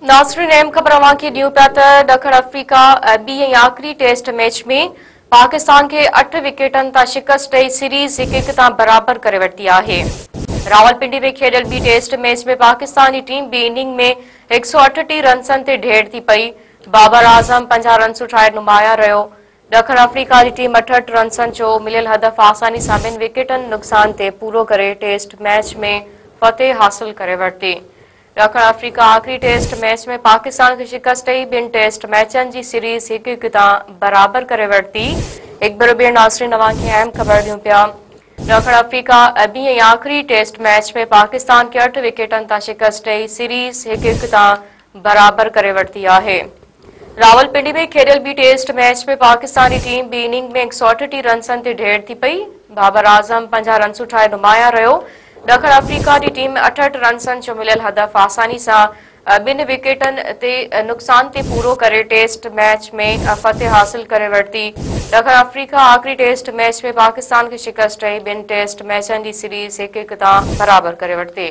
नासरीन अहम ख़बर अवां खे ॾियूं पिया त ॾखण अफ्रीका ॿी ऐं आख़िरी टेस्ट मैच में पाकिस्तान खे 8 विकेटनि तां शिकस्त ॾेई सीरीज़ 1-1 तां बराबर करे वरिती आहे। रावलपिंडी में खेॾियल ॿी टेस्ट मैच में पाकिस्तान जी टीम ॿी इनिंग में 138 रन्सनि ते ढेर थी पई। बाबर आज़म 50 रन्स ठाहे नुमाया रहियो। ॾखण अफ्रीका जी टीम 68 रन्सनि जो मिलियल हदफ़ आसानी सां 2 विकेटनि नुक़सान ते पूरो करे टेस्ट मैच में फ़तेह हासिल करे वरिती। ॾखण अफ्रीका आख़िरी टेस्ट मैच में पाकिस्तान खे शिकस्त ॾेई 2 टेस्ट मैचनि जी सीरीज़ 1-1 तां बराबर करे वरिती। हिकु भेरो ॿिए नासरीन अवां खे अहम ख़बर ॾियूं पिया। ॾखण अफ्रीका ॿी ऐं आख़िरी टेस्ट मैच में पाकिस्तान खे 8 विकेटनि तां शिकस्त ॾेई सीरीज़ 1-1 तां बराबर करे वरिती आहे। रावलपिंडी में खेॾियल ॿी टेस्ट मैच में पाकिस्तान जी टीम ॿी इनिंग में 138 रन्सनि ते ढेर थी पई। बाबर आज़म 50 रन्स ठाहे नुमाया रहियो। ॾखण अफ्रीका जी टीम 68 रन्सनि जो मिलियल हदफ़ आसानी सां 2 विकेटनि ते नुक़सान ते पूरो करे टेस्ट मैच में फ़तेह हासिल करे वरिती। ॾखण अफ्रीका आख़िरी टेस्ट मैच में पाकिस्तान खे शिकस्त ॾेई 2 टेस्ट मैचनि जी सीरीज़ 1-1 तां बराबर करे वरिती।